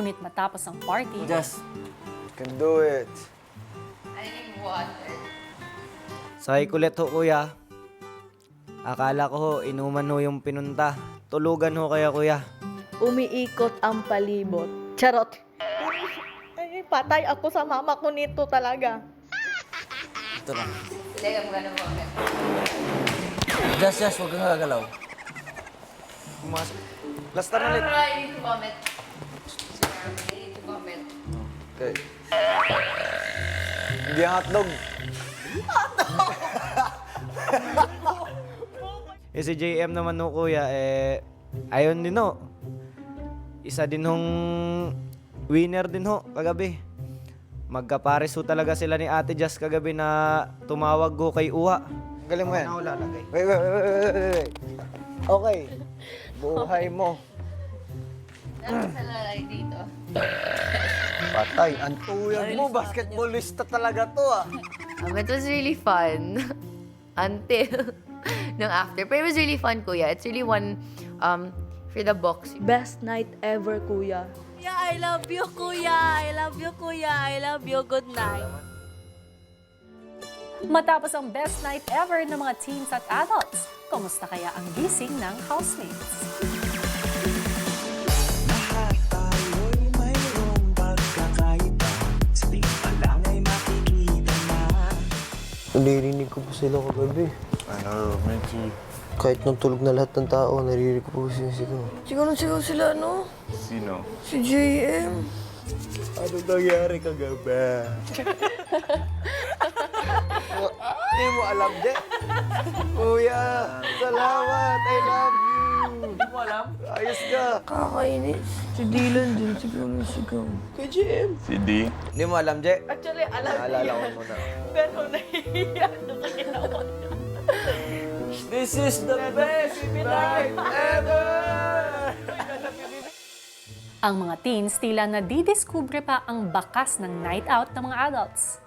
Ngunit matapos ang party, Just can do it. I need water. Sakay kulit ho, kuya. Akala ko ho, inuman ho yung pinunta. Tulugan ho kaya, kuya. Umiikot ang palibot. Charot. Ay, patay ako sa mama ko nito talaga. Ito lang. Today I'm gonna vomit. Just, huwag kang gagalaw. Pumasok. Last time ulit. I need to vomit. I need to vomit. Okay. Hindi ang hotdog. Si JM naman ho, kuya, ayun din ho. Isa din hong winner din ho, kagabi. Magkapares ho talaga sila ni Ate Jazz kagabi na tumawag ho kay Uha. Galing mo yan. Ako na lalagay. Wait. Okay. Buhay mo. Ano sa lalay dito? Patay. Ang tuyag mo. Basketballista talaga to ah. It was really fun. Until nung after. But it was really fun, kuya. It's really one for the box. Best night ever, kuya. Yeah, I love you, kuya. I love you, kuya. I love you. Good night. matapos ang best night ever ng mga teens at adults, kumusta kaya ang gising ng housemates? Lahat tayo'y mayroong pagkakaiba. Sa tingin pa lang ay makikita na. Naririnig ko po sila kagabi. Ano, me too. Kahit nung tulog na lahat ng tao, naririnig ko po sinisigaw. Sigaw sila, no? Sino? Si JM. Ano nangyari kagabi? Hindi mo alam, de. Kuya, salamat. I love you. Hindi mo alam? Ayos ka. Kakainis. Si Dylan din, sigaw na sigaw. Kay JM. Si D? Hindi mo alam, Je? Actually, alam Naalala ko muna. pero nahihiya na kaya This is the best night ever! Ang mga teens tila nadidiskubre pa ang bakas ng night out ng mga adults.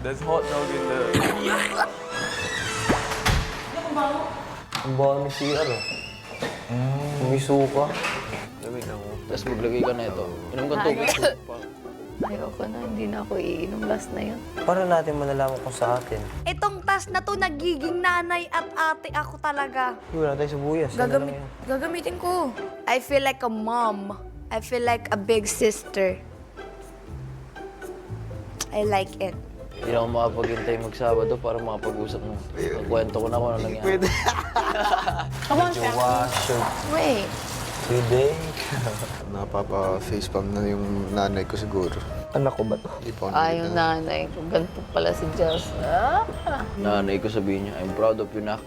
There's hot dog in there. Ang baho ni CR, ah. May suka. Lamig ako. Tapos maglagay ka na ito. Inom ka tubig. Ayoko na, hindi na ako iinom last na yun. Para natin malalaman kung sa atin. Itong tas na to, nagiging nanay at ate ako talaga. Wala tayo sa buyas. Gagamitin ko. I feel like a mom. I feel like a big sister. I like it. Hindi na ako makapaghintay mag-Sabado para makapag-usap mo. Magkwento ko na kung ano nangyari. Pwede. Jowa, shoot. Wait. Today. Napapa-facepalm na yung nanay ko siguro. Anak ko ba to? Hindi pa ako Yung nanay ko, ganito pala si Jess. Nanay ko sabihin niya, I'm proud of you, nak.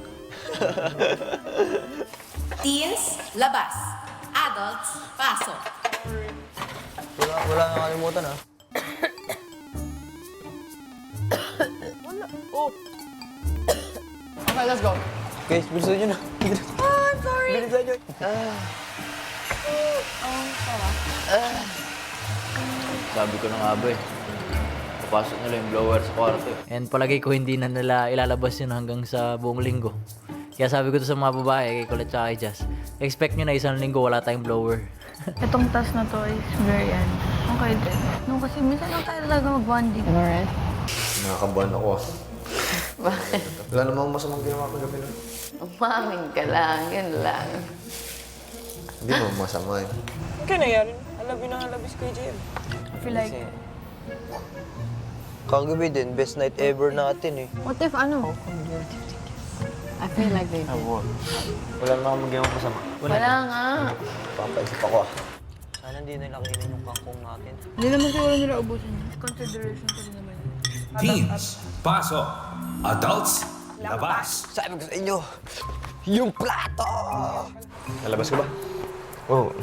Teens, labas. Adults, pasok. Wala na kalimutan, ha? Okay, let's go. Guys, bilisan nyo na. I'm sorry. Bilisan nyo. Sabi ko na nga ba eh. Papasok nila yung blower sa kwarto eh. And palagay ko hindi na nila ilalabas yun hanggang sa buong linggo. Kaya sabi ko to sa mga babae, kay Colette tsaka kay Jazz, expect nyo na isang linggo wala tayong blower. Itong task na to is very okay din. No, kasi minsan lang tayo talaga mag-bonding. Alright. Nakakabuan ako. Wala namang masamang ginawa ko gabi nun. Umamin ka lang, yun lang. Hindi mo masama eh. Okay na yan. Halabi na halabis kay JM. I feel like, Kagabi din, best night ever natin, eh. what if ano? I feel like they did. Wala namang ginawa masama. Wala nga. Papaisip ako, ah. Sana hindi nila kainin yung kangkong natin. Hindi naman siguro nila ubusin. Consideration ko din naman. Teens, pasok. Adults, labas. Sabi ko sa inyo, yung plato! Nalabas ka ba? Oh.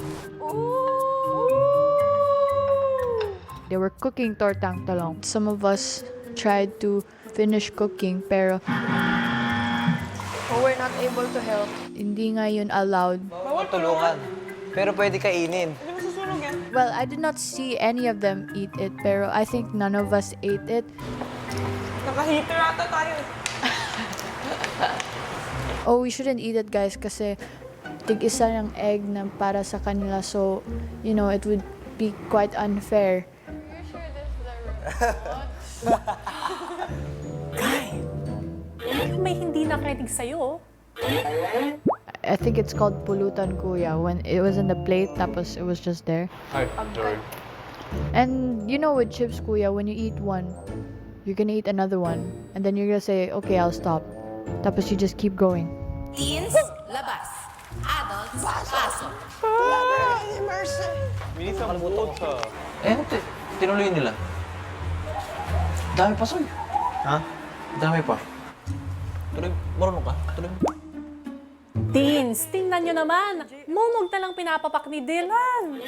They were cooking tortang talong. Some of us tried to finish cooking pero we're not able to help. hindi nga yun allowed. Tulungan. Pero pwede kainin. Well, I did not see any of them eat it pero I think none of us ate it. oh, we shouldn't eat it, guys, kasi tig-isa ng egg na para sa kanila. So, you know, it would be quite unfair. May hindi nakinig sa'yo. I think it's called pulutan, kuya. When it was in the plate, tapos it was just there. And you know with chips, kuya, when you eat one, you're gonna eat another one. And then you're gonna say, okay, I'll stop. Tapos you just keep going. Teens, labas. Adults, pasok. Tinuloy nila. Dami pa, Soy. Ha? Dami pa. Tuloy, marunong ka? Tuloy. Teens, tingnan nyo naman. Mumog na lang pinapapak ni Dylan.